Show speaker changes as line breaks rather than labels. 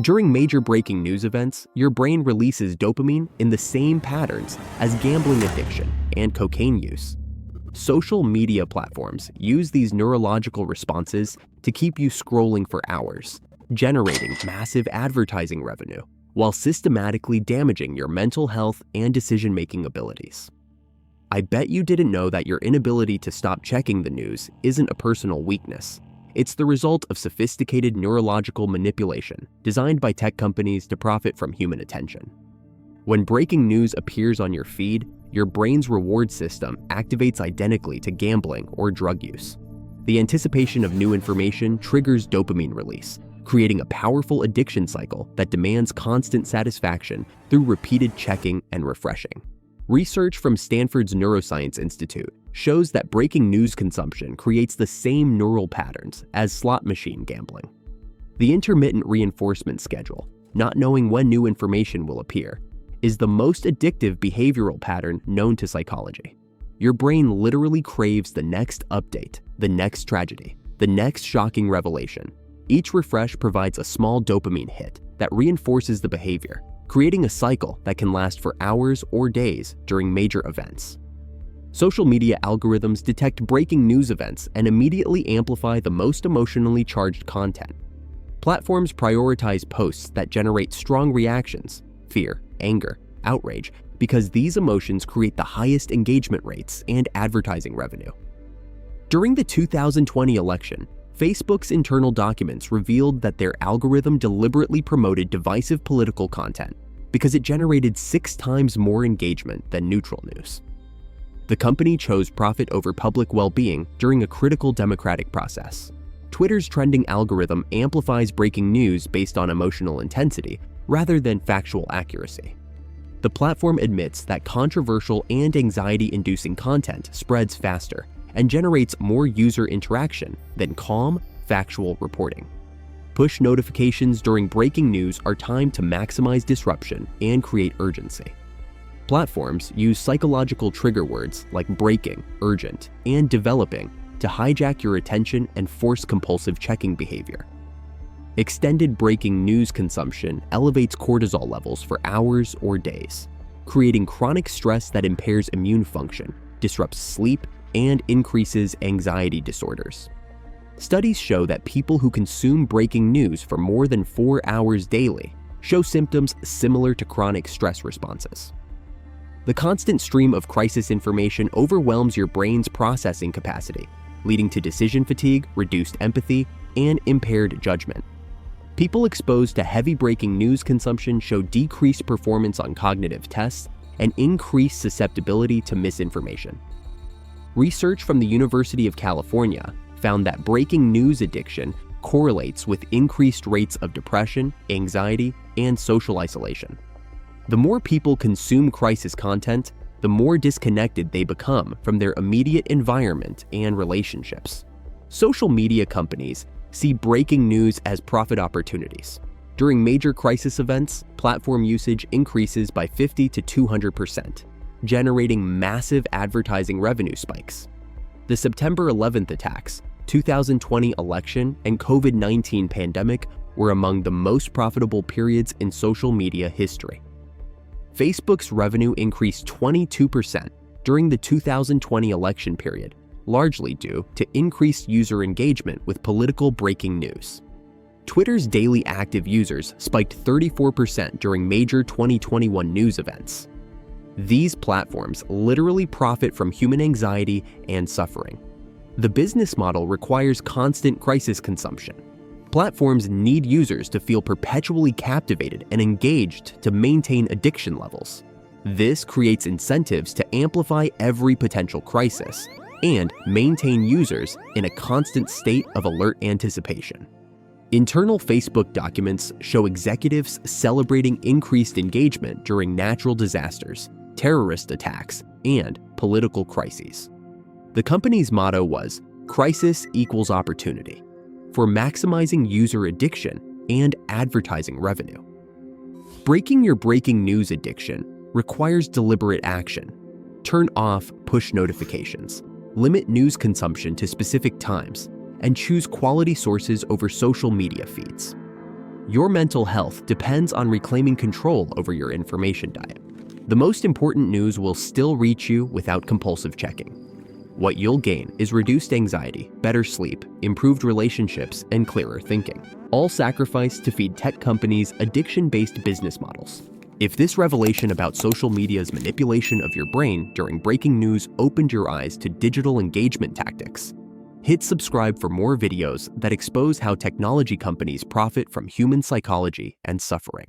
During major breaking news events, your brain releases dopamine in the same patterns as gambling addiction and cocaine use. Social media platforms use these neurological responses to keep you scrolling for hours, generating massive advertising revenue, while systematically damaging your mental health and decision-making abilities. I bet you didn't know that your inability to stop checking the news isn't a personal weakness. It's the result of sophisticated neurological manipulation designed by tech companies to profit from human attention. When breaking news appears on your feed, your brain's reward system activates identically to gambling or drug use. The anticipation of new information triggers dopamine release, creating a powerful addiction cycle that demands constant satisfaction through repeated checking and refreshing. Research from Stanford's Neuroscience Institute shows that breaking news consumption creates the same neural patterns as slot machine gambling. The intermittent reinforcement schedule, not knowing when new information will appear, is the most addictive behavioral pattern known to psychology. Your brain literally craves the next update, the next tragedy, the next shocking revelation. Each refresh provides a small dopamine hit that reinforces the behavior, creating a cycle that can last for hours or days during major events. Social media algorithms detect breaking news events and immediately amplify the most emotionally charged content. Platforms prioritize posts that generate strong reactions, fear, anger, outrage, because these emotions create the highest engagement rates and advertising revenue. During the 2020 election, Facebook's internal documents revealed that their algorithm deliberately promoted divisive political content because it generated 6 times more engagement than neutral news. The company chose profit over public well-being during a critical democratic process. Twitter's trending algorithm amplifies breaking news based on emotional intensity rather than factual accuracy. The platform admits that controversial and anxiety-inducing content spreads faster and generates more user interaction than calm, factual reporting. Push notifications during breaking news are timed to maximize disruption and create urgency. Platforms use psychological trigger words like breaking, urgent, and developing to hijack your attention and force compulsive checking behavior. Extended breaking news consumption elevates cortisol levels for hours or days, creating chronic stress that impairs immune function, disrupts sleep, and increases anxiety disorders. Studies show that people who consume breaking news for more than 4 hours daily show symptoms similar to chronic stress responses. The constant stream of crisis information overwhelms your brain's processing capacity, leading to decision fatigue, reduced empathy, and impaired judgment. People exposed to heavy breaking news consumption show decreased performance on cognitive tests and increased susceptibility to misinformation. Research from the University of California found that breaking news addiction correlates with increased rates of depression, anxiety, and social isolation. The more people consume crisis content, the more disconnected they become from their immediate environment and relationships. Social media companies see breaking news as profit opportunities. During major crisis events, platform usage increases by 50 to 200%, generating massive advertising revenue spikes. The September 11th attacks, 2020 election, and COVID-19 pandemic were among the most profitable periods in social media history. Facebook's revenue increased 22% during the 2020 election period, largely due to increased user engagement with political breaking news. Twitter's daily active users spiked 34% during major 2021 news events. These platforms literally profit from human anxiety and suffering. The business model requires constant crisis consumption. Platforms need users to feel perpetually captivated and engaged to maintain addiction levels. This creates incentives to amplify every potential crisis and maintain users in a constant state of alert anticipation. Internal Facebook documents show executives celebrating increased engagement during natural disasters, terrorist attacks, and political crises. The company's motto was, "Crisis equals opportunity," for maximizing user addiction and advertising revenue. Breaking your breaking news addiction requires deliberate action. Turn off push notifications, limit news consumption to specific times, and choose quality sources over social media feeds. Your mental health depends on reclaiming control over your information diet. The most important news will still reach you without compulsive checking. What you'll gain is reduced anxiety, better sleep, improved relationships, and clearer thinking, all sacrificed to feed tech companies' addiction-based business models. If this revelation about social media's manipulation of your brain during breaking news opened your eyes to digital engagement tactics, hit subscribe for more videos that expose how technology companies profit from human psychology and suffering.